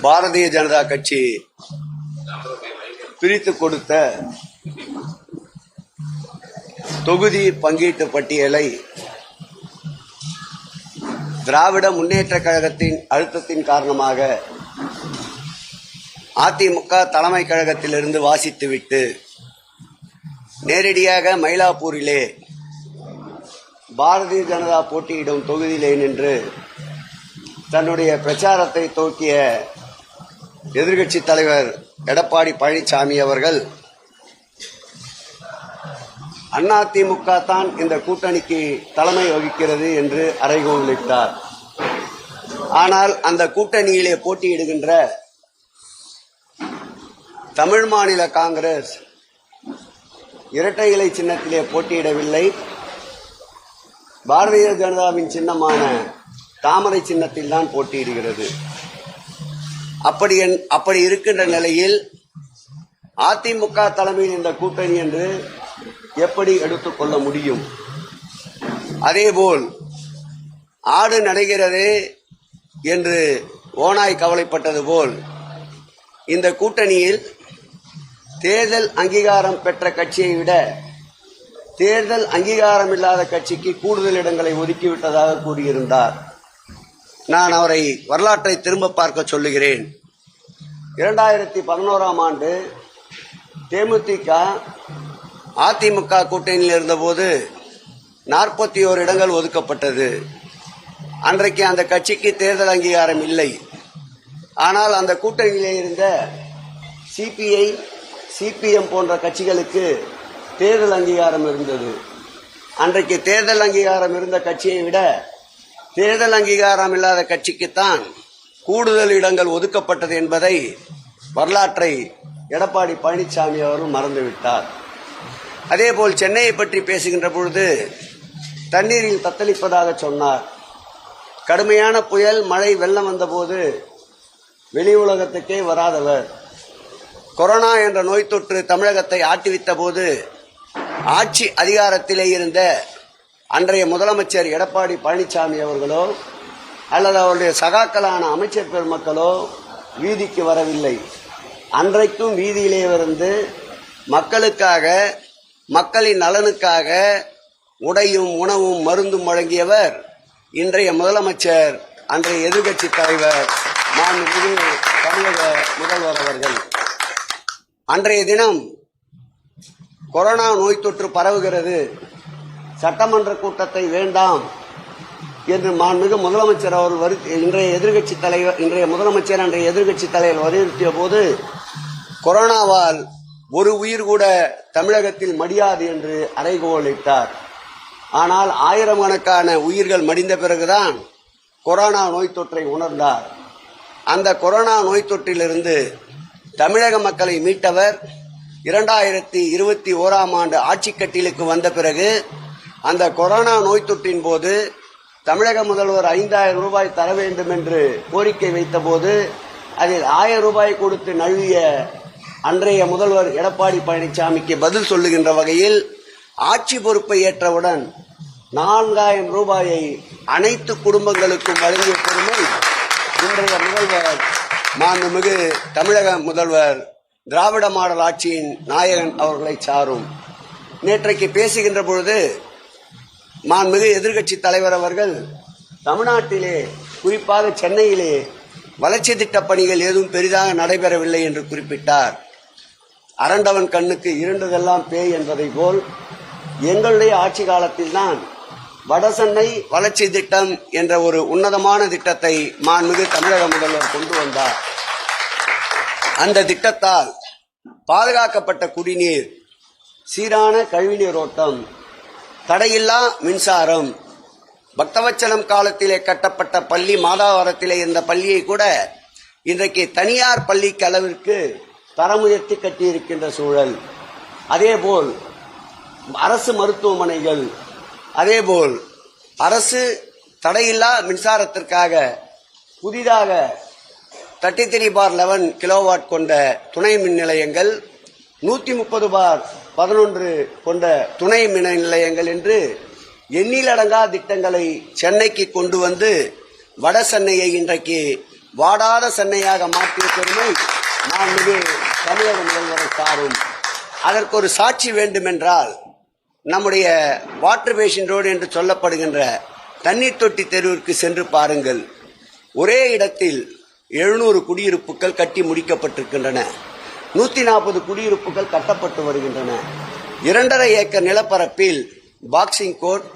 பாரதிய ஜனதா கட்சி பிரித்து கொடுத்த தொகுதி பங்கீட்டு பட்டியலை திராவிட முன்னேற்ற கழகத்தின் அழுத்தத்தின் காரணமாக அதிமுக தலைமை கழகத்திலிருந்து வாசித்துவிட்டு நேரடியாக மயிலாப்பூரிலே பாரதிய ஜனதா போட்டியிடும் தொகுதியிலே நின்று தன்னுடைய பிரச்சாரத்தை துவக்கிய எதிர்க்கட்சித் தலைவர் எடப்பாடி பழனிசாமி அவர்கள் அதிமுக தான் இந்த கூட்டணிக்கு தலைமை வகிக்கிறது என்று அறைகூவலிட்டார். ஆனால் அந்த கூட்டணியிலே போட்டியிடுகின்ற தமிழ் மாநில காங்கிரஸ் இரட்டை இலை சின்னத்திலே போட்டியிடவில்லை. பாரதிய ஜனதாவின் சின்னமான தாமரை சின்னத்தில் தான் போட்டியிடுகிறது. அப்படி இருக்கின்ற நிலையில் அதிமுக தலைமையில் இந்த கூட்டணி என்று எப்படி எடுத்துக்கொள்ள முடியும்? அதேபோல் ஆடு நடைகிறதே என்று ஓநாய் கவலைப்பட்டது போல் இந்த கூட்டணியில் தேர்தல் அங்கீகாரம் பெற்ற கட்சியை விட தேர்தல் அங்கீகாரம் இல்லாத கட்சிக்கு கூடுதல் இடங்களை ஒதுக்கிவிட்டதாக கூறியிருந்தார். நான் அவரை வரலாற்றை திரும்ப பார்க்க சொல்லுகிறேன். 2011ஆம் ஆண்டு தேமுதிக அதிமுக கூட்டணியில் இருந்தபோது 41 இடங்கள் ஒதுக்கப்பட்டது. அன்றைக்கு அந்த கட்சிக்கு தேர்தல் அங்கீகாரம் இல்லை. ஆனால் அந்த கூட்டணியிலே இருந்த சிபிஐ, சிபிஎம் போன்ற கட்சிகளுக்கு தேர்தல் அங்கீகாரம் இருந்தது. அன்றைக்கு தேர்தல் அங்கீகாரம் இருந்த கட்சியை விட தேர்தல் அங்கீகாரம் இல்லாத கட்சிக்குத்தான் கூடுதல் இடங்கள் ஒதுக்கப்பட்டது என்பதை வரலாற்றை எடப்பாடி பழனிசாமி அவர்கள் மறந்துவிட்டார். அதேபோல் சென்னையை பற்றி பேசுகின்ற பொழுது தண்ணீரில் தத்தளிப்பதாக சொன்னார். கடுமையான புயல், மழை, வெள்ளம் வந்தபோது வெளி உலகத்துக்கே வராதவர். கொரோனா என்ற நோய் தொற்று தமிழகத்தை ஆட்டிவித்த போது ஆட்சி அதிகாரத்திலே இருந்த அன்றைய முதலமைச்சர் எடப்பாடி பழனிசாமி அவர்களோ அல்லது அவருடைய சகாக்களான அமைச்சர் பெருமக்களோ வீதிக்கு வரவில்லை. அன்றைக்கும் வீதியிலே இருந்து மக்களுக்காக, மக்களின் நலனுக்காக உடையும் உணவும் மருந்தும் வழங்கியவர் இன்றைய முதலமைச்சர், அன்றைய எதிர்க்கட்சி தலைவர் மாண்புமிகு தமிழக முதல்வர் அவர்கள். அன்றைய தினம் கொரோனா நோய் தொற்று பரவுகிறது, சட்டமன்ற கூட்டத்தை வேண்டாம் என்று மாண்புமிகு முதலமைச்சர் அவர்கள் இன்றைய எதிர்க்கட்சி தலைவர், இன்றைய முதலமைச்சர் அன்றைய எதிர்க்கட்சி தலைவர் வலியுறுத்திய போது கொரோனாவால் ஒரு உயிர் கூட தமிழகத்தில் மடியாது என்று அறைகோலிட்டார். ஆனால் ஆயிரக்கணக்கான உயிர்கள் மடிந்த பிறகுதான் கொரோனா நோய் தொற்றை உணர்ந்தார். அந்த கொரோனா நோய் தொற்றிலிருந்து தமிழக மக்களை மீட்டவர் 2021ஆம் ஆண்டு ஆட்சிக்கட்டிலுக்கு வந்த பிறகு அந்த கொரோனா நோய் தொற்றின் போது தமிழக முதல்வர் 5000 ரூபாய் தர வேண்டும் என்று கோரிக்கை வைத்த போது அதில் 1000 ரூபாய் கொடுத்து நழுவிய அன்றைய முதல்வர் எடப்பாடி பழனிசாமிக்கு பதில் சொல்லுகின்ற வகையில் ஆட்சி பொறுப்பை ஏற்றவுடன் 4000 ரூபாயை அனைத்து குடும்பங்களுக்கும் வழங்கிய பெருமை இன்றைய முதல்வர் மாண்புமிகு தமிழக முதல்வர் திராவிட மாடல் ஆட்சியின் நாயகன் அவர்களை சாரும். நேற்றைக்கு பேசுகின்ற பொழுது மாண்புமிகு எதிர்க்கட்சி தலைவர் அவர்கள் தமிழ்நாட்டிலே, குறிப்பாக சென்னையிலே வளர்ச்சி திட்டப் பணிகள் ஏதும் பெரிதாக நடைபெறவில்லை என்று குறிப்பிட்டார். அரண்டவன் கண்ணுக்கு இருண்டதெல்லாம் பேய் என்பதை போல் எங்களுடைய ஆட்சி காலத்தில்தான் வடசென்னை வளர்ச்சி திட்டம் என்ற ஒரு உன்னதமான திட்டத்தை மாண்புமிகு தமிழக முதல்வர் கொண்டு வந்தார். அந்த திட்டத்தால் பாதுகாக்கப்பட்ட குடிநீர், சீரான கழிவுநீர் ஓட்டம், தடையில்லா மின்சாரம், பக்தவச்சலம் காலத்திலே கட்டப்பட்ட பள்ளி, மாதாவரத்திலே இருந்த பள்ளியை கூட இன்றைக்கு தனியார் பள்ளிக்கு அளவிற்கு தரமுயர்த்தி கட்டியிருக்கின்ற சூழல். அதேபோல் அரசு மருத்துவமனைகள், அதேபோல் அரசு தடையில்லா மின்சாரத்திற்காக புதிதாக 33/11 கிலோவாட் கொண்ட துணை மின் நிலையங்கள், 130/11 கொண்ட துணை மின் நிலையங்கள் என்று எண்ணிலடங்கா திட்டங்களை சென்னைக்கு கொண்டு வந்து வட சென்னையை இன்றைக்கு வாடாத சென்னையாக மாற்றிய பெருமை மாண்புமிகு தமிழக முதல்வரை சாரும். அதற்கு ஒரு சாட்சி வேண்டுமென்றால் நம்முடைய வாட்டர் பேசின் ரோடு என்று சொல்லப்படுகின்ற தண்ணீர் தொட்டி தெருவிற்கு சென்று பாருங்கள். ஒரே இடத்தில் 700 குடியிருப்புகள் கட்டி முடிக்கப்பட்டிருக்கின்றன. 140 குடியிருப்புகள் கட்டப்பட்டு வருகின்றன. 2.5 ஏக்கர் நிலப்பரப்பில் பாக்ஸிங் கோர்ட்,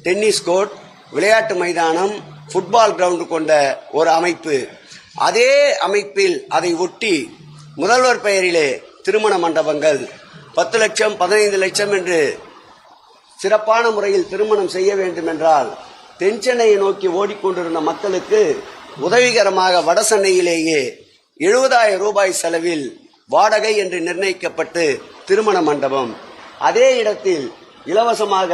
டென்னிஸ் கோர்ட், விளையாட்டு மைதானம், ஃபுட்பால் கிரவுண்ட் கொண்ட ஒரு அமைப்பு. அதே அமைப்பில் அதை ஒட்டி முதல்வர் பெயரிலே திருமண மண்டபங்கள் 10 லட்சம் 15 லட்சம் என்று சிறப்பான முறையில் திருமணம் செய்ய வேண்டும் என்றால் தென் சென்னையை நோக்கி ஓடிக்கொண்டிருந்த மக்களுக்கு உதவிகரமாக வட சென்னையிலேயே 70,000 ரூபாய் செலவில் வாடகை என்று நிர்ணயிக்கப்பட்டு திருமண மண்டபம். அதே இடத்தில் இலவசமாக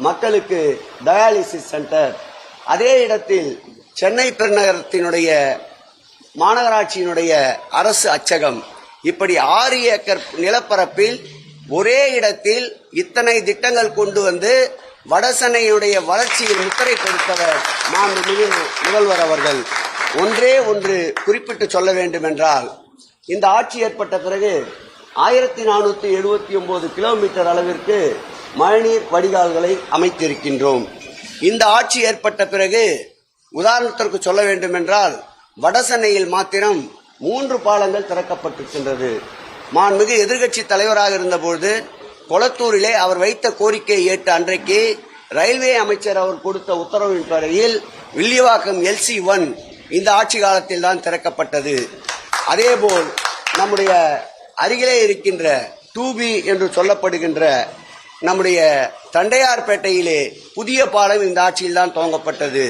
மக்களுக்கு டயாலிசிஸ் சென்டர். அதே இடத்தில் சென்னை பெருநகரத்தினுடைய மாநகராட்சியினுடைய அரசு அச்சகம். இப்படி 6 ஏக்கர் நிலப்பரப்பில் ஒரே இடத்தில் இத்தனை திட்டங்கள் கொண்டு வந்து வட சென்னையுடைய வளர்ச்சியில் முத்திரை கொடுத்தவர் மாண்புமிகு முதல்வர் அவர்கள். ஒன்றே ஒன்று குறிப்பிட்டு சொல்ல வேண்டும் என்றால், இந்த ஆட்சி ஏற்பட்ட பிறகு 1479 கிலோமீட்டர் அளவிற்கு மழைநீர் வடிகால்களை அமைத்திருக்கின்றோம். இந்த ஆட்சி ஏற்பட்ட பிறகு உதாரணத்திற்கு சொல்ல வேண்டும் என்றால், வட சென்னையில் மாத்திரம் 3 பாலங்கள் திறக்கப்பட்டிருக்கின்றது. மாண்புமிகு எதிர்க்கட்சி தலைவராக இருந்தபோது கொளத்தூரிலே அவர் வைத்த கோரிக்கையை ஏற்று அன்றைக்கு ரயில்வே அமைச்சர் அவர் கொடுத்த உத்தரவின் பேரில் வில்லிவாக்கம் LC1 இந்த ஆட்சி காலத்தில் தான் திறக்கப்பட்டது. அதேபோல் நம்முடைய அருகிலே இருக்கின்ற 2B என்று சொல்லப்படுகின்ற நம்முடைய தண்டையார்பேட்டையிலே புதிய பாலம் இந்த ஆட்சியில் தான் துவங்கப்பட்டது.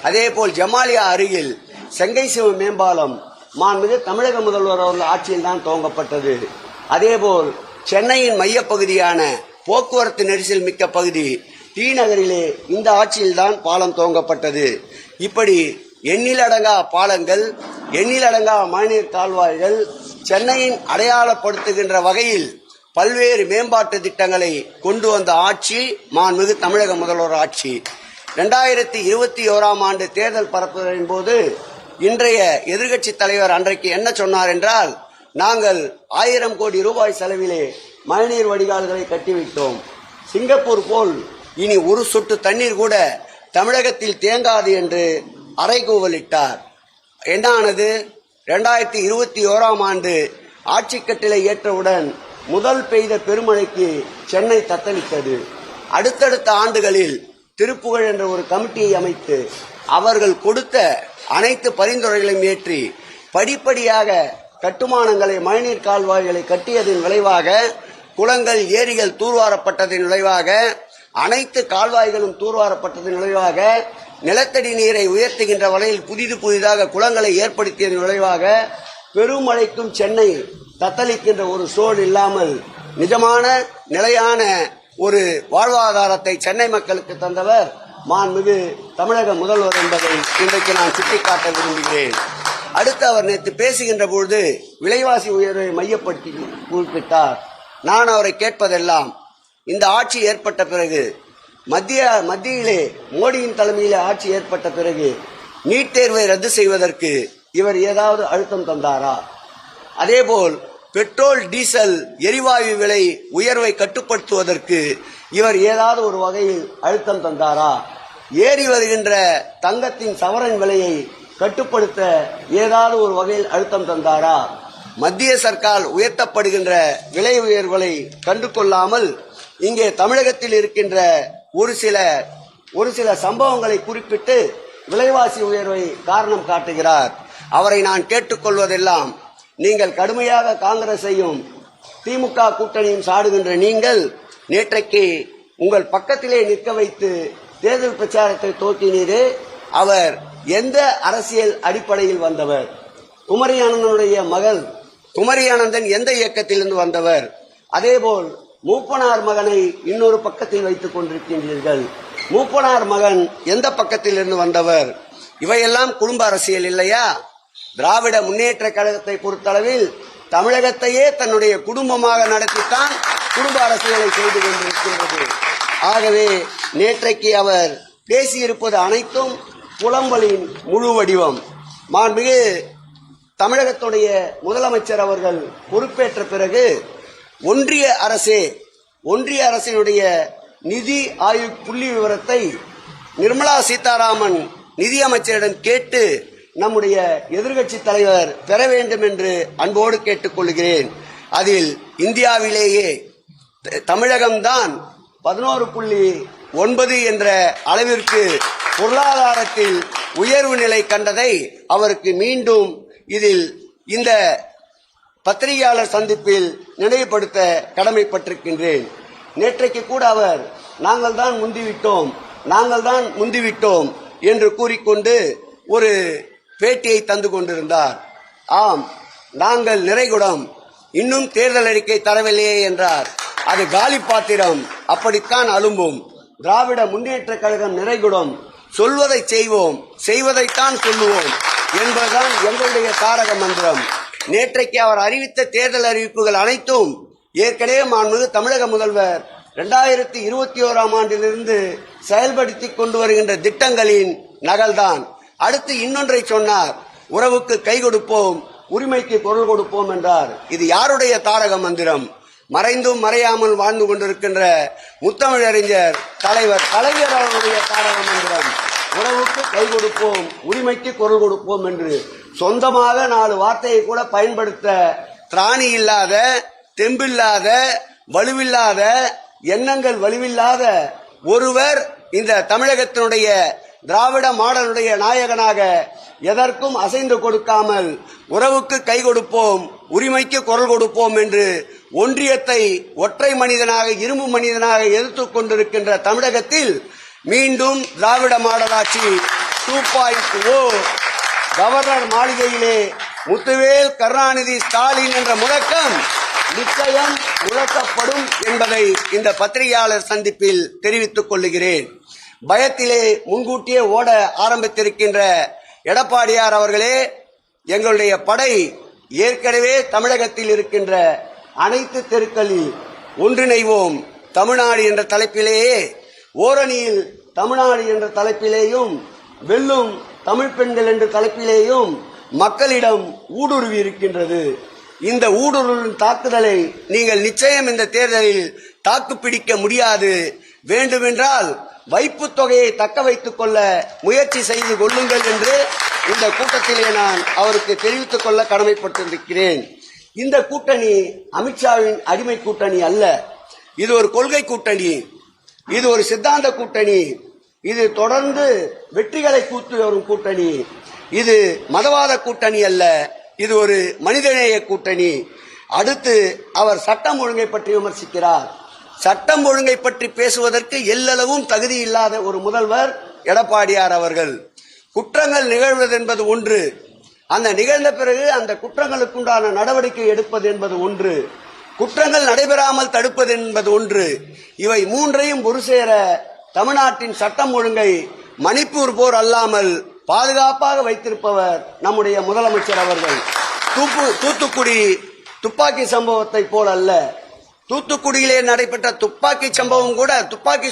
அதேபோல் ஜமாலியா அருகில் செங்கைசிவ மேம்பாலம் மாண்புமிகு தமிழக முதல்வர் அவர்கள் ஆட்சியில் தான் துவங்கப்பட்டது. அதேபோல் சென்னையின் மையப்பகுதியான போக்குவரத்து நெரிசல் மிக்க பகுதி டி நகரிலே இந்த ஆட்சியில் தான் பாலம் துவங்கப்பட்டது. இப்படி எண்ணிலடங்கா பாலங்கள், எண்ணிலடங்கா மழைநீர் கால்வாய்கள், சென்னையின் அடையாளப்படுத்துகின்ற வகையில் பல்வேறு மேம்பாட்டு திட்டங்களை கொண்டு வந்த ஆட்சி மாண்புமிகு தமிழக முதல்வர் ஆட்சி. 2021 ஆண்டு தேர்தல் பரப்புரையின் போது இன்றைய எதிர்க்கட்சி தலைவர் அன்றைக்கு என்ன சொன்னார் என்றால், நாங்கள் 1000 கோடி ரூபாய் செலவிலே மழைநீர் வடிகால்களை கட்டிவிட்டோம். சிங்கப்பூர் போல் இனி ஒரு சொட்டு தண்ணீர் கூட தமிழகத்தில் தேங்காது என்று அறைகூவலிட்டார். என்ன ஆனது? 2021 ஆண்டு ஆட்சி கட்டிலை ஏற்றவுடன் முதல் பெய்த பெருமழைக்கு சென்னை தத்தளித்தது. அடுத்தடுத்த ஆண்டுகளில் திருப்புகழ் என்ற ஒரு கமிட்டியை அமைத்து அவர்கள் கொடுத்த அனைத்து பரிந்துரைகளையும் ஏற்றி படிப்படியாக கட்டுமானங்களை, மழைநீர் கால்வாய்களை கட்டியதன் விளைவாக குளங்கள், ஏரிகள் தூர்வாரப்பட்டதன் விளைவாக, அனைத்து கால்வாய்களும் தூர்வாரப்பட்டதன் விளைவாக, நிலத்தடி நீரை உயர்த்துகின்ற வகையில் புதிதாக குளங்களை ஏற்படுத்தியதன் விளைவாக பெருமழைக்கும் சென்னை தத்தளிக்கின்ற ஒரு சூழல் இல்லாமல் நிஜமான நிலையான ஒரு வாழ்வாதாரத்தை சென்னை மக்களுக்கு தந்தவர் மாண்புமிகு தமிழக முதல்வர் என்பதை இன்றைக்கு நான் சுட்டிக்காட்ட விரும்புகிறேன். அடுத்து அவர் நேற்று பேசுகின்ற பொழுது விலைவாசி உயர்வை மையப்படுத்தி குறிப்பிட்டார். நான் அவரை கேட்பதெல்லாம், இந்த ஆட்சி ஏற்பட்ட பிறகு மத்தியிலே மோடியின் தலைமையிலே ஆட்சி ஏற்பட்ட பிறகு நீட் தேர்வை ரத்து செய்வதற்கு இவர் ஏதாவது அழுத்தம் தந்தாரா? அதேபோல் பெட்ரோல், டீசல், எரிவாயு விலை உயர்வை கட்டுப்படுத்துவதற்கு இவர் ஏதாவது ஒரு வகையில் அழுத்தம் தந்தாரா? ஏறி வருகின்ற தங்கத்தின் சவரன் விலையை கட்டுப்படுத்த ஏதாவது ஒரு வகையில் அழுத்தம் தந்தாரா? மத்திய சர்க்கார் உயர்த்தப்படுகின்ற விலை உயர்வுகளை கண்டு கொள்ளாமல் இங்கே தமிழகத்தில் இருக்கின்ற ஒரு சில சம்பவங்களை குறிப்பிட்டு விலைவாசி உயர்வை காரணம் காட்டுகிறார். அவரை நான் கேட்டுக்கொள்வதெல்லாம், நீங்கள் கடுமையாக காங்கிரஸையும் திமுக கூட்டணியும் சாடுகின்ற நீங்கள் நேற்றைக்கு உங்கள் பக்கத்திலே நிற்க வைத்து தேர்தல் பிரச்சாரத்தை துவக்கினீரே, அவர் எந்த அரசியல் அடிப்படையில் வந்தவர்? குமரியானந்தனுடைய மகள் குமரியானந்தன் எந்த இயக்கத்திலிருந்து வந்தவர்? அதேபோல் மூப்பனார் மகனை இன்னொரு பக்கத்தில் வைத்துக் கொண்டிருக்கின்றீர்கள். மூப்பனார் மகன் எந்த பக்கத்தில் இருந்து வந்தவர்? இவையெல்லாம் குடும்ப அரசியல் இல்லையா? திராவிட முன்னேற்ற கழகத்தை பொறுத்தளவில் தமிழகத்தையே தன்னுடைய குடும்பமாக நடத்தித்தான் குடும்ப அரசியலை செய்து கொண்டிருக்கின்றது. ஆகவே நேற்றைக்கு அவர் பேசியிருப்பது அனைத்தும் புலம்பலின் முழு வடிவம். மாண்புமிகு தமிழகத்துடைய முதலமைச்சர் அவர்கள் பொறுப்பேற்ற பிறகு ஒன்றிய அரசினுடைய நிதி ஆய்வு புள்ளி விவரத்தை நிர்மலா சீதாராமன் நிதியமைச்சரிடம் கேட்டு நம்முடைய எதிர்க்கட்சி தலைவர் பெற வேண்டும் என்று அன்போடு கேட்டுக்கொள்கிறேன். அதில் இந்தியாவிலேயே தமிழகம்தான் 11.9 என்ற அளவிற்கு பொருளாதாரத்தில் உயர்வு நிலை கண்டதை அவருக்கு மீண்டும் இதில் இந்த பத்திரிகையாளர் சந்திப்பில் நினைவுபடுத்த கடமைப்பட்டிருக்கின்றேன். நேற்றைக்கு கூட அவர் நாங்கள் தான் முந்திவிட்டோம் என்று கூறிக்கொண்டு ஒரு பேட்டியை தந்து கொண்டிருந்தார். ஆம், நாங்கள் நிறைகுடம், இன்னும் தேர்தல் அறிக்கை தரவில்லையே என்றார். அது காலி பாத்திரம், அப்படித்தான் அலும்பும். திராவிட முன்னேற்ற கழகம் நிறைகுடம், சொல்வதை செய்வோம், செய்வதைத்தான் சொல்லுவோம் என்பதுதான் எங்களுடைய தாரக மந்திரம். நேற்றைக்கு அவர் அறிவித்த தேர்தல் அறிவிப்புகள் அனைத்தும் ஏற்கனவே மாண்புமிகு தமிழக முதல்வர் 2021ஆம் ஆண்டிலிருந்து செயல்படுத்தி கொண்டு வருகின்ற திட்டங்களின் நகல்தான். அடுத்து இன்னொன்றை சொன்னார், உறவுக்கு கை கொடுப்போம், உரிமைக்கு குரல் கொடுப்போம் என்றார். இது யாருடைய தாரக மந்திரம்? மறைந்தும் மறையாமல் வாழ்ந்து கொண்டிருக்கின்ற முத்தமிழறிஞர் தலைவர் கலைஞர் அவருடைய தாரக மந்திரம். உறவுக்கு கை கொடுப்போம், உரிமைக்கு குரல் கொடுப்போம் என்று சொந்தமாக 4 வார்த்தையை கூட பயன்படுத்த திராணி இல்லாத, தெம்பில்லாத, வலுவில்லாத, எண்ணங்கள் வலுவில்லாத ஒருவர் இந்த தமிழகத்தினுடைய திராவிட மாடலுடைய நாயகனாக எதற்கும் அசைந்து கொடுக்காமல் உறவுக்கு கை கொடுப்போம், உரிமைக்கு குரல் கொடுப்போம் என்று ஒன்றியத்தை ஒற்றை மனிதனாக, இரும்பு மனிதனாக எதிர்த்துக் கொண்டிருக்கின்ற தமிழகத்தில் மீண்டும் திராவிட மாடலாட்சி 2.0 கவர்னர் மாளிகையிலே முத்துவேல் கருணாநிதி ஸ்டாலின் என்ற முழக்கம் நிச்சயம் முழக்கப்படும் என்பதை இந்த பத்திரிகையாளர் சந்திப்பில் தெரிவித்துக் கொள்ளுகிறேன். பயத்திலே முன்கூட்டியே ஓட ஆரம்பித்திருக்கின்ற எடப்பாடியார் அவர்களே, எங்களுடைய படை ஏற்கனவே தமிழகத்தில் இருக்கின்ற அனைத்து தெருக்களில் ஒன்றிணைவோம் தமிழ்நாடு என்ற தலைப்பிலேயே, ஓரணியில் தமிழ்நாடு என்ற தலைப்பிலேயும், வெல்லும் தமிழ் பெண்கள் என்ற தலைப்பிலேயும் மக்களிடம் ஊடுருவி இருக்கின்றது. இந்த ஊடுருவின் தாக்குதலை நீங்கள் நிச்சயம் இந்த தேர்தலில் தாக்குப்பிடிக்க முடியாது. வேண்டுமென்றால் வைப்பு தொகையை தக்க வைத்துக் கொள்ள முயற்சி செய்து கொள்ளுங்கள் என்று இந்த கூட்டத்திலே நான் அவருக்கு தெரிவித்துக் கொள்ள கடமைப்பட்டிருக்கிறேன். இந்த கூட்டணி அமித்ஷாவின் அடிமை கூட்டணி அல்ல. இது ஒரு கொள்கை கூட்டணி, இது ஒரு சித்தாந்த கூட்டணி, இது தொடர்ந்து வெற்றிகளை கூத்து வரும் கூட்டணி. இது மதவாத கூட்டணி அல்ல, இது ஒரு மனிதநேய கூட்டணி. அடுத்து அவர் சட்டம் ஒழுங்கை பற்றி விமர்சிக்கிறார். சட்டம் ஒழுங்கை பற்றி பேசுவதற்கு எல்லளவும் தகுதி இல்லாத ஒரு முதல்வர் எடப்பாடியார் அவர்கள். குற்றங்கள் நிகழ்வது என்பது ஒன்று, அந்த நிகழ்ந்த பிறகு அந்த குற்றங்களுக்குண்டான நடவடிக்கை எடுப்பது என்பது ஒன்று, குற்றங்கள் நடைபெறாமல் தடுப்பது என்பது ஒன்று. இவை மூன்றையும் ஒரு சேர தமிழ்நாட்டின் சட்டம் ஒழுங்கை மணிப்பூர் போர் அல்லாமல் பாதுகாப்பாக வைத்திருப்பவர் நம்முடைய முதலமைச்சர் அவர்கள். தூத்துக்குடி துப்பாக்கி சம்பவத்தை போல் அல்ல, தூத்துக்குடியிலே நடைபெற்ற துப்பாக்கி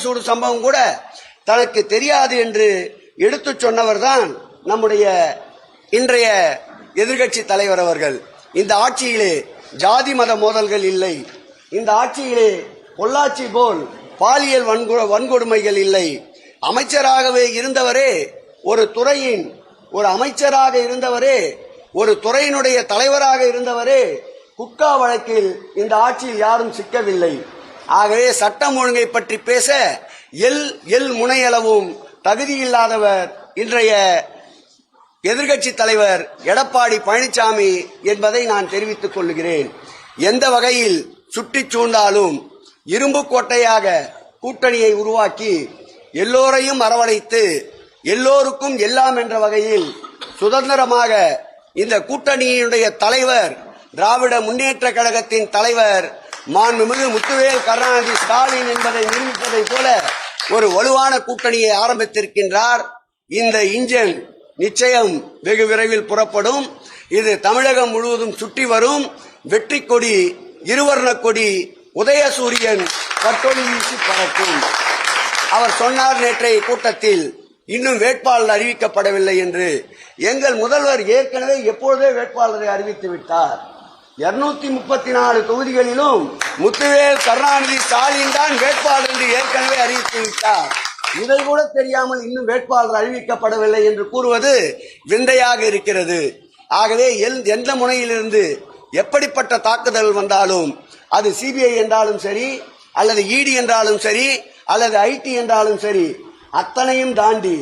சூடு சம்பவம் கூட தனக்கு தெரியாது என்று எடுத்து சொன்னவர் தான் நம்முடைய இன்றைய எதிர்க்கட்சி தலைவர் அவர்கள். இந்த ஆட்சியிலே ஜாதி மத மோதல்கள் இல்லை, இந்த ஆட்சியிலே பொள்ளாச்சி போல் பாலியல் வன்கொடுமைகள் இல்லை. அமைச்சராகவே இருந்தவரே, ஒரு அமைச்சராக இருந்தவரே, ஒரு துறையினுடைய தலைவராக இருந்தவரே குட்கா வழக்கில் இந்த ஆட்சியில் யாரும் சிக்கவில்லை. ஆகவே சட்டம் ஒழுங்கை பற்றி பேச எல் முனையளவும் தகுதியில்லாதவர் இன்றைய எதிர்க்கட்சி தலைவர் எடப்பாடி பழனிசாமி என்பதை நான் தெரிவித்துக் கொள்கிறேன். எந்த வகையில் சுற்றி சூழ்ந்தாலும் இரும்பு கோட்டையாக கூட்டணியை உருவாக்கி எல்லோரையும் அரவணைத்து எல்லோருக்கும் எல்லாம் என்ற வகையில் சுதந்திரமாக இந்த கூட்டணியினுடைய தலைவர், திராவிட முன்னேற்ற கழகத்தின் தலைவர் மாண்புமிகு முத்துவேல் கருணாநிதி ஸ்டாலின் என்பதை நிரூபிப்பதை போல ஒரு வலுவான கூட்டணியை ஆரம்பித்திருக்கின்றார். இந்த இன்ஜின் நிச்சயம் வெகு விரைவில் புறப்படும். இது தமிழகம் முழுவதும் சுற்றி வரும். வெற்றி கொடி, இருவர்ண கொடி, உதயசூரியன் கட்டொளி வீசி பறக்கும். அவர் சொன்னார் நேற்றைய கூட்டத்தில், இன்னும் வேட்பாளர் அறிவிக்கப்படவில்லை என்று எங்கள் முதல்வர் ஏற்கனவே எப்பொழுதே வேட்பாளரை அறிவித்து விட்டார். 234 தொகுதிகளிலும் முத்துவேல் கருணாநிதி ஸ்டாலின் தான் வேட்பாளர் என்று ஏற்கனவே அறிவித்து விட்டார். இதை கூட தெரியாமல் இன்னும் வேட்பாளர் அறிவிக்கப்படவில்லை என்று கூறுவது விந்தையாக இருக்கிறது. ஆகவே எந்த முனையிலிருந்து எப்படிப்பட்ட தாக்குதல் வந்தாலும் அது சிபிஐ என்றாலும் சரி, அல்லது இடி என்றாலும் சரி, அல்லது ஐடி என்றாலும் சரி, அத்தனையும் தாண்டி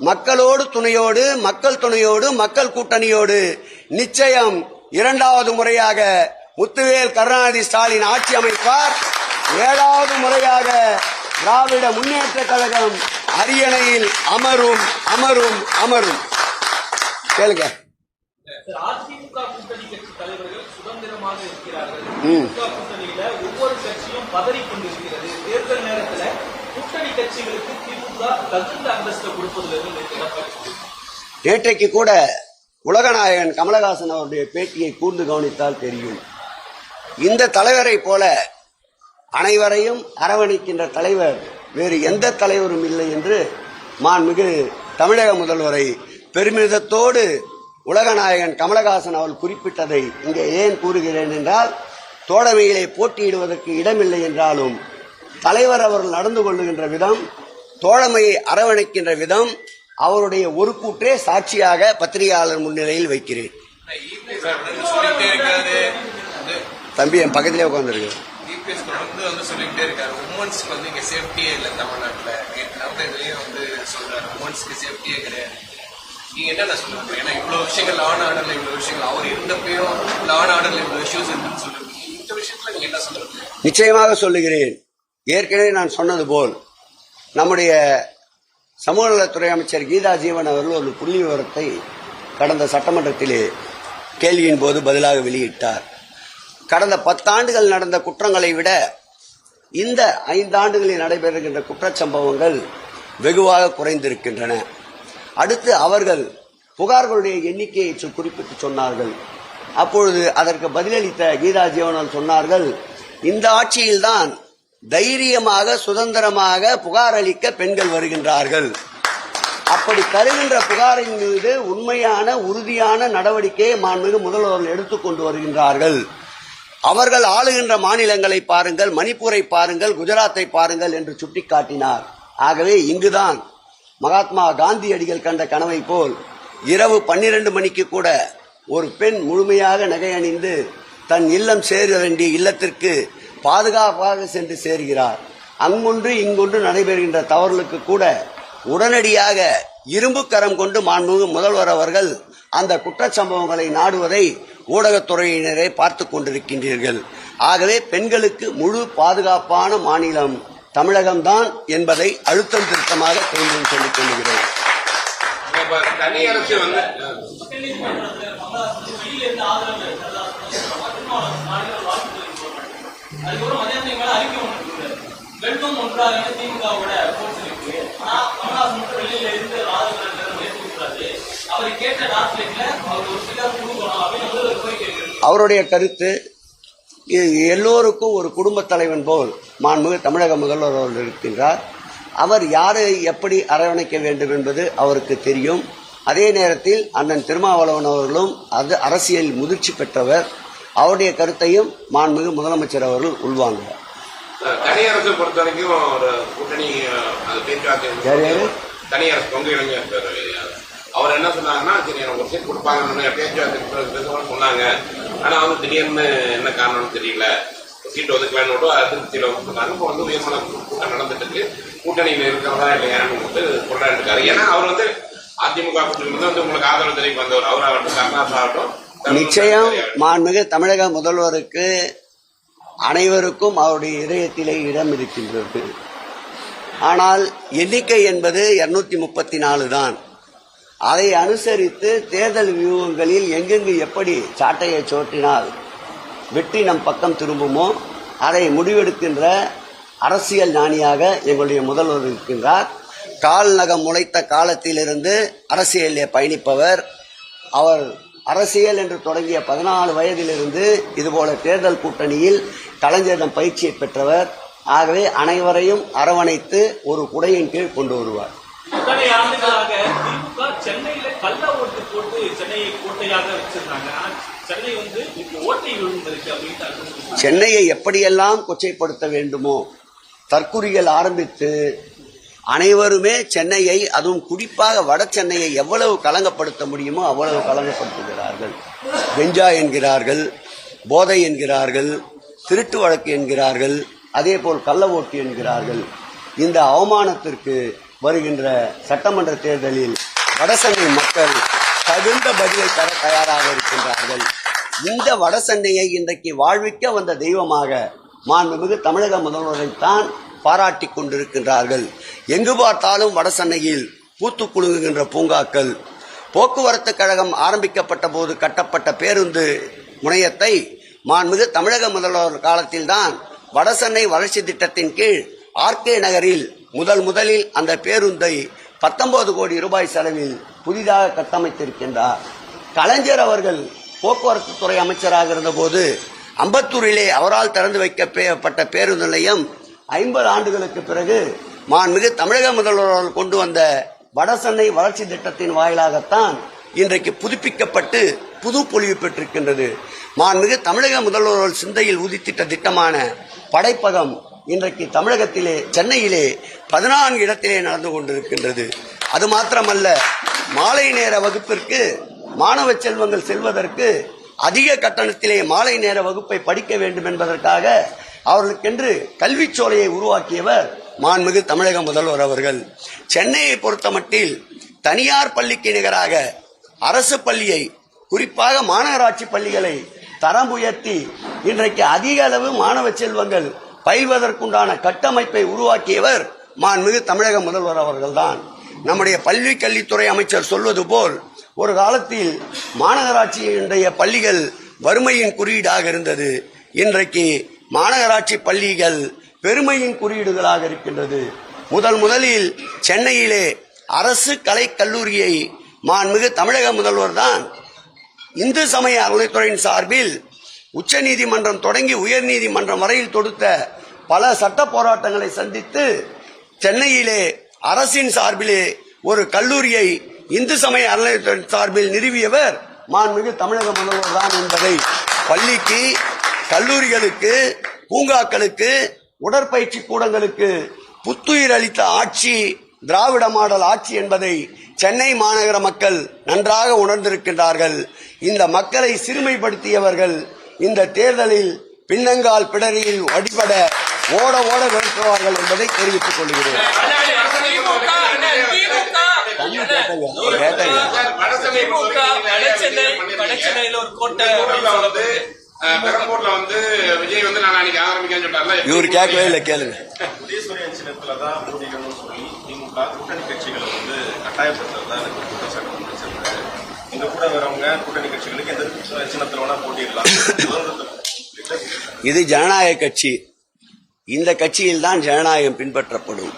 மக்களோடு துணையோடு, மக்கள் துணையோடு, மக்கள் கூட்டணியோடு நிச்சயம் இரண்டாவது முறையாக முத்துவேல் கருணாநிதி ஸ்டாலின் ஆட்சி அமைப்பார். 7வது முறையாக திராவிட முன்னேற்ற கழகம் அரியணையில் அமரும் அமரும் அமரும். கேளுங்க. அதிமுக கூட்டணி கட்சி தலைவர்கள் சுதந்திரமாக இருக்கிறார்கள். கூட்டணியில ஒவ்வொரு கட்சியும் பதறிக் கொண்டிருக்கிறது. தேர்தல் நேரத்தில் கூட்டணி கட்சிகளுக்கு திமுக தகுந்த அந்தஸ்து கொடுப்பதிலிருந்து நேற்றைக்கு கூட உலகநாயகன் கமலஹாசன் அவருடைய பேட்டியை கூர்ந்து கவனித்தால் தெரியும். இந்த தலைவரை போல அனைவரையும் அரவணைக்கின்ற தலைவர் வேறு எந்த தலைவரும் இல்லை என்று மாண்புமிகு தமிழக முதல்வரை பெருமிதத்தோடு உலகநாயகன் கமலஹாசன் அவர்கள் குறிப்பிட்டதை இங்கே ஏன் கூறுகிறேன் என்றால், தோழமையிலே போட்டியிடுவதற்கு இடமில்லை என்றாலும் தலைவர் அவர்கள் நடந்து கொள்ளுகின்ற விதம், தோழமையை அரவணைக்கின்ற விதம், அவருடைய ஒரு கூற்றே சாட்சியாக பத்திரிகையாளர் முன்னிலையில் வைக்கிறேன். தம்பி என் பக்கத்திலே உட்கார்ந்துருக்கு. சொல்லிக்கிட்டே இருக்காரு உமன்ஸ்க்கு வந்து இங்க சேஃப்டியே இல்லை தமிழ்நாட்டில். சொல்றாரு உமன்ஸ்க்கு சேஃப்டியே கிடையாது. நீங்க என்ன சொல்லுங்க? ஏன்னா இவ்வளவு விஷயங்கள் லான் ஆர்டர்ல இவ்வளவு விஷயங்கள் அவர் இருந்தப்பையும் லான் ஆர்டர்ல இவ்வளவு இஷ்யூஸ் இருக்குன்னு சொல்லுங்க. இந்த விஷயத்துல நீங்க என்ன சொல்லுங்க? நிச்சயமாக சொல்லுகிறேன். ஏற்கனவே நான் சொன்னது போல் நம்முடைய சமூக நலத்துறை அமைச்சர் கீதா ஜீவன் அவர்கள் ஒரு புள்ளி விவரத்தை கடந்த சட்டமன்றத்திலே கேள்வியின் போது பதிலாக வெளியிட்டார். கடந்த 10 ஆண்டுகள் நடந்த குற்றங்களை விட இந்த 5 ஆண்டுகளில் நடைபெறுகின்ற குற்றச்சம்பவங்கள் வெகுவாக குறைந்திருக்கின்றன. அடுத்து அவர்கள் புகார்களுடைய எண்ணிக்கையை குறிப்பிட்டு சொன்னார்கள். அப்பொழுது அதற்கு பதிலளித்த கீதா ஜீவன் சொன்னார்கள், இந்த ஆட்சியில்தான் தைரியமாக சுதந்திரமாக புகார் அளிக்க பெண்கள் வருகின்றார்கள். அப்படி தருகின்ற புகாரின் மீது உண்மையான உறுதியான நடவடிக்கையை மாண்புமிகு முதல்வர்கள் எடுத்துக்கொண்டு வருகின்றார்கள். அவர்கள் ஆளுகின்ற மாநிலங்களை பாருங்கள், மணிப்பூரை பாருங்கள், குஜராத்தை பாருங்கள் என்று சுட்டிக்காட்டினார். ஆகவே இங்குதான் மகாத்மா காந்தியடிகள் கண்ட கனவை போல் இரவு 12 மணிக்கு கூட ஒரு பெண் முழுமையாக நகை அணிந்து தன் இல்லம் சேர வேண்டிய இல்லத்திற்கு பாதுகாப்பாக சென்று சேர்கிறார். அங்கொன்று இங்கொன்று நடைபெறுகின்ற தவறுகளுக்கு கூட உடனடியாக இரும்பு கரம் கொண்டு மாண்புமிகு முதல்வர் அவர்கள் அந்த குற்றச்சம்பவங்களை நாடுவதை ஊடகத்துறையினரை பார்த்து கொண்டிருக்கின்றீர்கள். ஆகவே பெண்களுக்கு முழு பாதுகாப்பான மாநிலம் தமிழகம்தான் என்பதை அழுத்தம் திருத்தமாக தெரிந்து சொல்லிக் கொள்கிறேன். அவருடைய கருத்து எல்லோருக்கும் ஒரு குடும்ப தலைவன் போல் மாண்புமிகு தமிழக முதல்வர் அவர்கள் இருக்கின்றார். அவர் யாரை எப்படி அரவணைக்க வேண்டும் என்பது அவருக்கு தெரியும். அதே நேரத்தில் அண்ணன் திருமாவளவன் அவர்களும் அது அரசியல் முதிர்ச்சி பெற்றவர். அவருடைய கருத்தையும் மாண்புமிகு முதலமைச்சர் அவர்கள் உள்வாங்குவார். தனி அரசு பொறுத்த வரைக்கும் ஒரு கூட்டணி பேச்சுவார்த்தை தனி அரசு பொங்க இளைஞர் அவர் என்ன சொன்னாங்கன்னா, சரி எனக்கு ஒரு சீட் கொடுப்பாங்க பேச்சுவார்த்தை சொன்னாங்க. ஆனா அவங்க திடீர்னு என்ன காரணம்னு தெரியல, சீட்டு ஒதுக்கலான்னு அதிருப்தியில சொன்னாங்க. இப்போ வந்து உயர்மன கூட்டம் நடந்துட்டு இருக்கு, கூட்டணியில் இருக்கிறதா இல்லையான்னு சொல்றாரு இருக்காரு. ஏன்னா அவர் அதிமுக கூட்டணி வந்து உங்களுக்கு ஆதரவு தெரிவிக்க வந்தவர். அவராகட்டும் கருணாஸ் ஆகட்டும், நிச்சயம் மாண்புமிகு தமிழக முதல்வருக்கு அனைவருக்கும் அவருடைய இதயத்திலே இடம் இருக்கின்றது. ஆனால் எண்ணிக்கை என்பது 234 தான். அதை அனுசரித்து தேர்தல் வியூகங்களில் எங்கெங்கு எப்படி சாட்டையை சோற்றினால் வெற்றி நம் பக்கம் திரும்புமோ அதை முடிவெடுக்கின்ற அரசியல் ஞானியாக எங்களுடைய முதல்வர் இருக்கின்றார். கால் நகம் முளைத்த காலத்திலிருந்து அரசியலிலே பயணிப்பவர். அவர் அரசியல் என்று தொடங்கிய 14 வயதிலிருந்து இதுபோல தேர்தல் கூட்டணியில் கலைஞரிடம் பயிற்சியை பெற்றவர். ஆகவே அனைவரையும் அரவணைத்து ஒரு குடையின் கீழ் கொண்டு வருவார். இத்தனை ஆண்டுகளாக திமுக சென்னையில கள்ள ஓட்டு போட்டு சென்னையை கோட்டையாக வச்சிருந்தாங்க. ஆனா சென்னை ஓட்டை விழுந்திருக்கு அப்படின்னு சென்னையை எப்படியெல்லாம் கொச்சைப்படுத்த வேண்டுமோ தற்குறிகள் ஆரம்பித்து அனைவருமே சென்னையை, அதுவும் குறிப்பாக வட சென்னையை எவ்வளவு கலங்கப்படுத்த முடியுமோ அவ்வளவு கலங்கப்படுத்துகிறார்கள். கெஞ்சா என்கிறார்கள், போதை என்கிறார்கள், திருட்டு வழக்கு என்கிறார்கள், அதே போல் கள்ள ஓட்டு என்கிறார்கள். இந்த அவமானத்திற்கு வருகின்ற சட்டமன்ற தேர்தலில் வடசென்னை மக்கள் தகுந்த பதிலை தர தயாராக இருக்கின்றார்கள். இந்த வடசென்னையை இன்றைக்கு வாழ்விக்க வந்த தெய்வமாக மாண்புமிகு தமிழக முதல்வரைத்தான் பாராட்டி கொண்டிருக்கின்றார்கள். எங்கு பார்த்தாலும் வடசென்னையில் பூத்து குலுங்குகின்ற பூங்காக்கள், போக்குவரத்து கழகம் ஆரம்பிக்கப்பட்ட போது கட்டப்பட்ட பேருந்து முனையத்தை மாண்புமிகு தமிழக முதல்வர் காலத்தில்தான் வடசென்னை வளர்ச்சி திட்டத்தின் கீழ் ஆர்கே நகரில் முதலில் அந்த பேருந்தை 19 கோடி ரூபாய் செலவில் புதிதாக கட்டமைத்திருக்கின்றார். கலைஞர் அவர்கள் போக்குவரத்து துறை அமைச்சராக இருந்தபோது அம்பத்தூரிலே அவரால் திறந்து வைக்கப்பட்ட பேருந்து நிலையம் 50 ஆண்டுகளுக்கு பிறகு மாண்புமிகு தமிழக முதல்வர்கள் கொண்டு வந்த வடசென்னை வளர்ச்சி திட்டத்தின் வாயிலாகத்தான் இன்றைக்கு புதுப்பிக்கப்பட்டு புது பொலிவு பெற்றிருக்கின்றது. மாண்புமிகு தமிழக முதல்வர்கள் சிந்தையில் உதித்திட்ட திட்டமான படைப்பகம் இன்றைக்கு தமிழகத்திலே சென்னையிலே 14 இடத்திலே நடந்து கொண்டிருக்கின்றது. அது மாத்திரமல்ல, மாலை நேர வகுப்பிற்கு மாணவ செல்வங்கள் செல்வதற்கு அதிக கட்டணத்திலே மாலை நேர வகுப்பை படிக்க வேண்டும் என்பதற்காக அவர்களுக்கென்று கல்விச்சோலையை உருவாக்கியவர் மாண்புமிகு தமிழக முதல்வர் அவர்கள். சென்னையை பொறுத்தமட்டில் தனியார் பள்ளிக்கு நிகராக அரசு பள்ளியை, குறிப்பாக மாநகராட்சி பள்ளிகளை தரம் உயர்த்தி இன்றைக்கு அதிக அளவு மாணவ செல்வங்கள் பயில்வதற்குண்டான கட்டமைப்பை உருவாக்கியவர் மாண்புமிகு தமிழக முதல்வர் அவர்கள்தான். நம்முடைய பள்ளி கல்வித்துறை அமைச்சர் சொல்வது போல் ஒரு காலத்தில் மாநகராட்சியினுடைய பள்ளிகள் வறுமையின் குறியீடாக இருந்தது. இன்றைக்கு மாநகராட்சி பள்ளிகள் பெருமையின் குறியீடுகளாக இருக்கின்றது. முதலில் சென்னையிலே அரசு கலை கல்லூரியை மாண்புமிகு தமிழக முதல்வர் தான் இந்து சமய அறநிலையத்துறையின் சார்பில் உச்ச நீதிமன்றம் தொடங்கி உயர் நீதிமன்றம் வரையில் தொடுத்த பல சட்ட போராட்டங்களை சந்தித்து சென்னையிலே அரசின் சார்பிலே ஒரு கல்லூரியை இந்து சமய அறநிலையத்துறை சார்பில் நிறுவியவர் மாண்புமிகு தமிழக முதல்வர் தான் என்பதை பள்ளிக்கு, கல்லூரிகளுக்கு, பூங்காக்களுக்கு, உடற்பயிற்சி கூடங்களுக்கு புத்துயிர் அளித்த ஆட்சி திராவிட மாடல் ஆட்சி என்பதை சென்னை மாநகர மக்கள் நன்றாக உணர்ந்திருக்கின்றார்கள். இந்த மக்களை சிறுமைப்படுத்தியவர்கள் இந்த தேர்தலில் பின்னங்கால் பிடரியில் அடிபட ஓட விரட்டுவார்கள் என்பதை தெரிவித்துக் கொள்கிறேன். பெரம்பூர்ல விஜய் நாளைக்கு ஆரம்பிக்கன்னு சொன்னார்ல, இவர் கேட்கவே இல்லை, கேளுங்க. உதயசூரியன் சின்னத்துலதான் போட்டியிடணும்னு சொல்லி திமுக கூட்டணி கட்சிகளை கட்டாயப்படுத்துறதா குற்றச்சாட்டு வச்சிருக்காரு. இங்க கூட வரவங்க கூட்டணி கட்சிகளுக்கு எந்த சின்னத்துல வேணா போட்டியிடலாம். இது ஜனநாயக கட்சி. இந்த கட்சியில் தான் ஜனநாயகம் பின்பற்றப்படும்.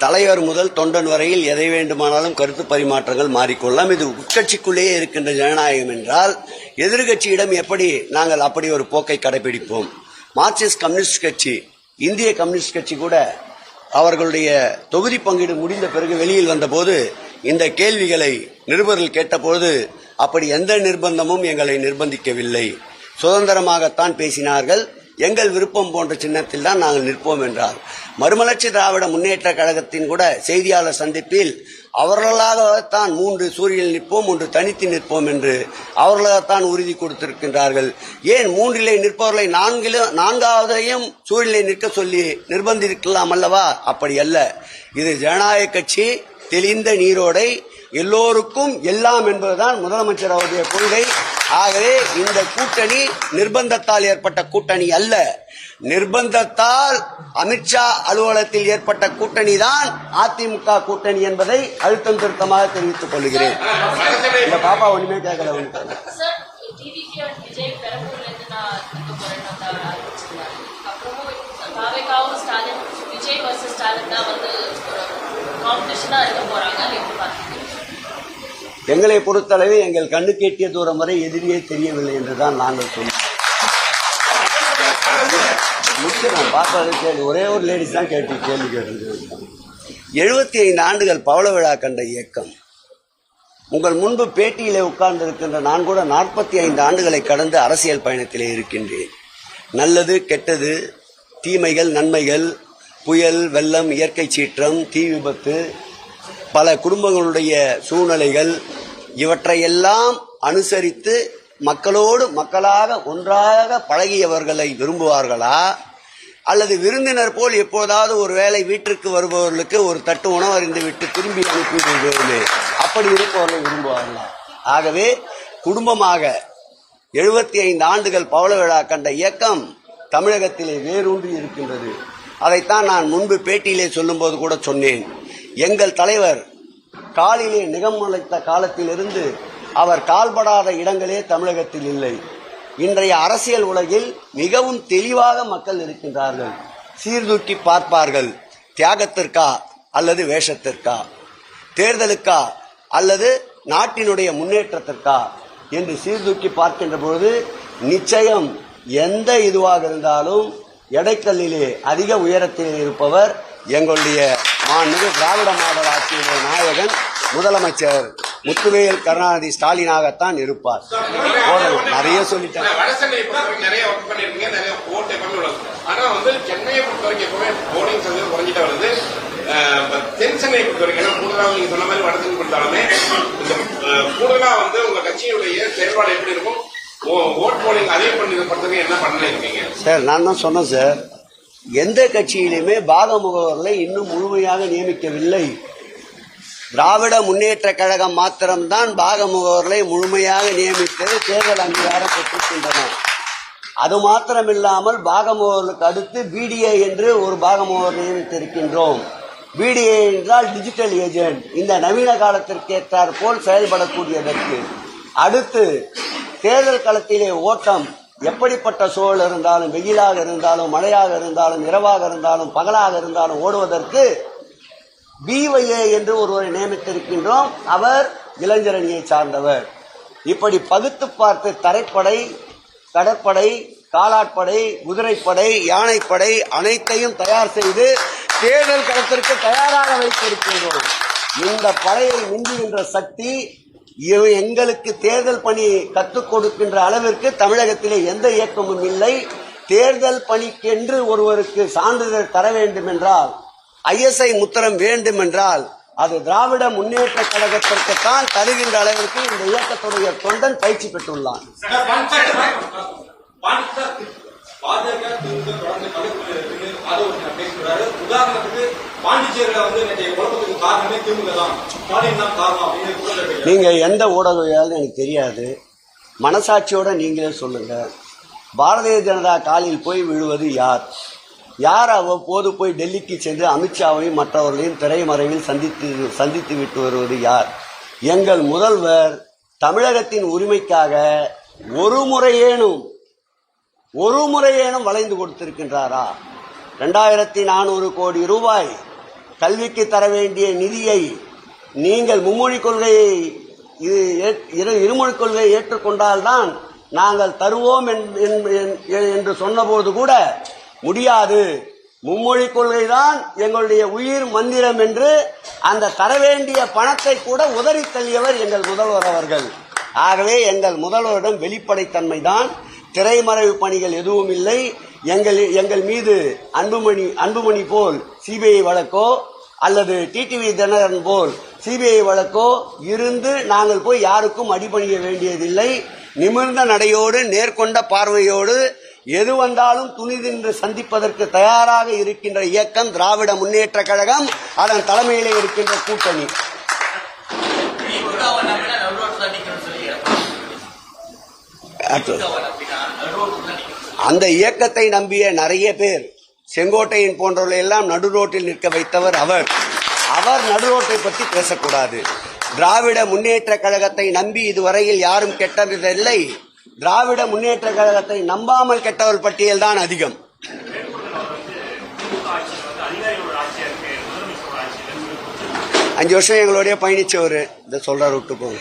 தலைவர் முதல் தொண்டன் வரையில் எதை வேண்டுமானாலும் கருத்து பரிமாற்றங்கள் மாறிக்கொள்ளலாம். இது உட்கட்சிக்குள்ளேயே இருக்கின்ற ஜனநாயகம் என்றால் எதிர்கட்சியிடம் எப்படி நாங்கள் அப்படி ஒரு போக்கை கடைபிடிப்போம்? மார்க்சிஸ்ட் கம்யூனிஸ்ட் கட்சி, இந்திய கம்யூனிஸ்ட் கட்சி கூட அவர்களுடைய தொகுதி பங்கீடு முடிந்த பிறகு வெளியில் வந்தபோது இந்த கேள்விகளை நிருபர்கள் கேட்டபோது அப்படி எந்த நிர்பந்தமும் எங்களை நிர்பந்திக்கவில்லை, சுதந்திரமாகத்தான் பேசினார்கள். எங்கள் விருப்பம் போன்ற சின்னத்தில் தான் நாங்கள் நிற்போம் என்றார். மறுமலர்ச்சி திராவிட முன்னேற்ற கழகத்தின் கூட செய்தியாளர் சந்திப்பில் அவர்களாகத்தான் 3 சூரியனில் நிற்போம், 1 தனித்து நிற்போம் என்று அவர்களாகத்தான் உறுதி கொடுத்திருக்கின்றார்கள். ஏன் 3 நிற்பவர்களை 4ஆவதையும் சூரியனை நிற்க சொல்லி நிர்பந்திக்கலாம் அல்லவா? அப்படி அல்ல. இது ஜனநாயக கட்சி, தெளிந்த நீரோடை, எல்லோருக்கும் எல்லாம் என்பதுதான் முதலமைச்சர் அவருடைய கொள்கை. ஆகவே இந்த கூட்டணி நிர்பந்தத்தால் ஏற்பட்ட கூட்டணி அல்ல. நிர்பந்தத்தால் அமித்ஷா அலுவலகத்தில் ஏற்பட்ட கூட்டணி தான் அதிமுக கூட்டணி என்பதை அழுத்தம் திருத்தமாக தெரிவித்துக் கொள்கிறேன். இந்த பாப்பா ஒண்ணுமே கேட்கல. எங்களை பொறுத்தளவு எங்கள் கண்ணு கேட்டிய தூரம் வரை எதிரியே தெரியவில்லை என்றுதான் நாங்கள் சொன்னோம். நான் பார்த்தது கேள்வி ஒரே ஒரு லேடிஸ் தான் கேள்வி கேட்டது. 75 ஆண்டுகள் பவள விழா கண்ட இயக்கம். உங்கள் முன்பு பேட்டியிலே உட்கார்ந்து இருக்கின்ற நான் கூட 45 ஆண்டுகளை கடந்து அரசியல் பயணத்திலே இருக்கின்றேன். நல்லது கெட்டது, தீமைகள் நன்மைகள், புயல் வெள்ளம், இயற்கை சீற்றம், தீ விபத்து, பல குடும்பங்களுடைய சூழ்நிலைகள், இவற்றையெல்லாம் அனுசரித்து மக்களோடு மக்களாக ஒன்றாக பழகியவர்களை விரும்புவார்களா, அல்லது விருந்தினர் போல் எப்போதாவது ஒரு வேளை வீட்டிற்கு வருபவர்களுக்கு ஒரு தட்டு உணவு அறிந்து விட்டு திரும்பி அனுப்பிவிடுவது அப்படி இருப்பவர்களை விரும்புவார்களா? ஆகவே குடும்பமாக 75 ஆண்டுகள் பவள விழா கண்ட இயக்கம் தமிழகத்திலே வேரூன்றி இருக்கின்றது. அதைத்தான் நான் முன்பு பேட்டியிலே சொல்லும்போது கூட சொன்னேன். எங்கள் தலைவர் காலிலே நிகம் முளைத்த காலத்திலிருந்து அவர் கால்படாத இடங்களே தமிழகத்தில் இல்லை. இன்றைய அரசியல் உலகில் மிகவும் தெளிவாக மக்கள் இருக்கின்றார்கள். சீர்தூக்கி பார்ப்பார்கள். தியாகத்திற்கா அல்லது வேஷத்திற்கா, தேர்தலுக்கா அல்லது நாட்டினுடைய முன்னேற்றத்திற்கா என்று சீர்தூக்கி பார்க்கின்ற பொழுது நிச்சயம் எந்த இதுவாக இருந்தாலும் எடைக்கல்லிலே அதிக உயரத்தில் இருப்பவர் எங்களுடைய மாண்புமிகு திராவிட மாடல் ஆட்சியுடைய நாயகன் முதலமைச்சர் முத்துவேல் கருணாநிதி ஸ்டாலினாகத்தான் இருப்பார். நிறைய சொல்லிட்டேன். வடசென்னை பொறுத்தவரைக்கும் நிறைய ஒர்க் பண்ணிருக்கீங்க, நிறைய ஓட்டு பண்ணி. ஆனா சென்னையை பொறுத்தவரைக்கும் எப்பவுமே போலிங் சதவீதம் குறைஞ்சிட்டு வருது. தென் சென்னையை பொறுத்தவரைக்கும் கூடுதலாக நீங்க சொன்ன மாதிரி வடசென்னை கொடுத்தாலுமே இந்த கூடுதலா உங்க கட்சியுடைய செயல்பாடு எப்படி இருக்கும்? ஓட் போலிங் அதே பண்ணி என்ன பண்ணிருக்கீங்க சார்? நான் தான் சொன்னேன் சார், எந்த கட்சியிலுமே பாக முகவர்களை இன்னும் முழுமையாக நியமிக்கவில்லை. திராவிட முன்னேற்ற கழகம் மாத்திரம்தான் பாக முகவர்களை முழுமையாக நியமித்து தேர்தல் அங்கீகாரம் பெற்றிருக்கின்றன. அது மாத்திரமில்லாமல் பாக முகவர்களுக்கு அடுத்து பிடிஏ என்று ஒரு பாக முகவர் நியமித்திருக்கின்றோம். பிடிஏ என்றால் டிஜிட்டல் ஏஜென்ட், இந்த நவீன காலத்திற்கு ஏற்றாற் போல் செயல்படக்கூடியதற்கு. அடுத்து தேர்தல் களத்திலே ஓட்டம் எப்படிப்பட்ட சூழல் இருந்தாலும், வெயிலாக இருந்தாலும், மழையாக இருந்தாலும், இரவாக இருந்தாலும், பகலாக இருந்தாலும் ஓடுவதற்கு பிஒஏ என்று ஒருவரை நியமித்திருக்கின்றோம். அவர் இளைஞரணியை சார்ந்தவர். இப்படி பகுத்து பார்த்து தரைப்படை, கடற்படை, காலாட்படை, குதிரைப்படை, யானைப்படை அனைத்தையும் தயார் செய்து தேர்தல் களத்திற்கு தயாராக வைத்திருக்கின்றோம். இந்த படையை மிஞ்சுகின்ற சக்தி எங்களுக்கு தேர்தல் பணி கற்றுக் கொடுக்கின்ற அளவிற்கு தமிழகத்திலே எந்த இயக்கமும் இல்லை. தேர்தல் பணிக்கென்று ஒருவருக்கு சான்றிதழ் தர வேண்டும் என்றால், ISI முத்திரம் வேண்டும் என்றால், அது திராவிட முன்னேற்ற கழகத்திற்குத்தான் தருகின்ற அளவிற்கு இந்த இயக்கத்துடைய தொண்டன் பயிற்சி பெற்றுள்ளான். நீங்க எந்த ஊடகவியாலும் எனக்கு தெரியாது, மனசாட்சியோட நீங்களே சொல்லுங்க. பாரதிய ஜனதா காலில் போய் விழுவது யார்? யார் அவ்வப்போது போய் டெல்லிக்கு சென்று அமித்ஷாவையும் மற்றவர்களையும் திரைமறைவில் சந்தித்து விட்டு வருவது யார்? எங்கள் முதல்வர் தமிழகத்தின் உரிமைக்காக ஒரு முறையேனும் வளைந்து கொடுத்திருக்கின்றாரா? 2400 கோடி ரூபாய் கல்விக்கு தர வேண்டிய நிதியை நீங்கள் மும்மொழிக் கொள்கையை இருமொழிக் கொள்கையை ஏற்றுக்கொண்டால்தான் நாங்கள் தருவோம் என்று சொன்னபோது கூட முடியாது, மும்மொழிக் கொள்கைதான் எங்களுடைய உயிர் மந்திரம் என்று அந்த தர வேண்டிய பணத்தை கூட உதறி தள்ளியவர் எங்கள் முதல்வர் அவர்கள். ஆகவே எங்கள் முதல்வரிடம் வெளிப்படைத்தன்மைதான், திரைமறைவு பணிகள் எதுவும் இல்லை. எங்கள் மீது அன்புமணி போல் சிபிஐ வழக்கோ அல்லது டிடிவி தினகரன் போல் சிபிஐ வழக்கோ இருந்து நாங்கள் போய் யாருக்கும் அடிபணிய வேண்டியதில்லை. நிமிர்ந்த நடையோடு நேர்கொண்ட பார்வையோடு எது வந்தாலும் துணிதின்று சந்திப்பதற்கு தயாராக இருக்கின்ற இயக்கம் திராவிட முன்னேற்ற கழகம், அதன் தலைமையிலே இருக்கின்ற கூட்டணி. அந்த இயக்கத்தை நம்பிய நிறைய பேர், செங்கோட்டையின் போன்றவர்கள் எல்லாம் நடுரோட்டில் நிற்க வைத்தவர் அவர். நடுரோட்டை பற்றி பேசக்கூடாது. திராவிட முன்னேற்ற கழகத்தை நம்பி இதுவரையில் யாரும் கெட்டதில்லை. திராவிட முன்னேற்ற கழகத்தை நம்பாமல் கெட்டவர் பட்டியல் தான் அதிகம். அஞ்சு வருஷம் எங்களுடைய பயணிச்சவர் இதை சொல்றாரு. விட்டு போங்க.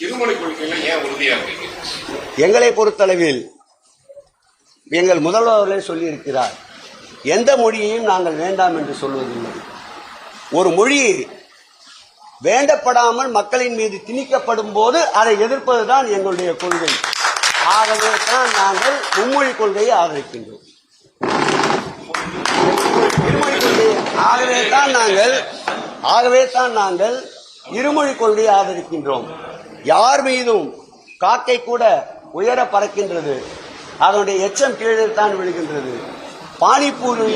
இருமொழி கொள்கையில ஏன் உறுதியா இருக்கீங்க? எங்களை பொறுத்தளவில் எங்கள் முதல்வர் அவர்களே சொல்லியிருக்கிறார், எந்த மொழியையும் நாங்கள் வேண்டாம் என்று சொல்வதில்லை. ஒரு மொழி வேண்டப்படாமல் மக்களின் மீது திணிக்கப்படும் போது அதை எதிர்ப்பதுதான் எங்களுடைய கொள்கை. ஆகவே தான் நாங்கள் மும்மொழி கொள்கையை ஆதரிக்கின்றோம். ஆகவே தான் நாங்கள் இருமொழி கொள்கையை ஆதரிக்கின்றோம். யார் மீதும் காக்கை கூட உயர பறக்கின்றது, அதனுடைய எச்சம் கீழே தான் விழுகின்றது. பானிபூரி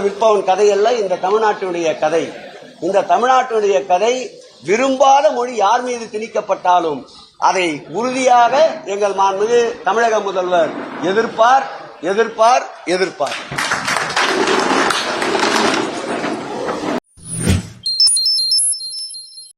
விற்பவன் கதையல்ல இந்த தமிழ்நாட்டுடைய கதை. இந்த தமிழ்நாட்டுடைய கதை விரும்பாத மொழி யார் மீது திணிக்கப்பட்டாலும் அதை உறுதியாக எங்கள் மாண்புமிகு தமிழக முதல்வர் எதிர்ப்பார்.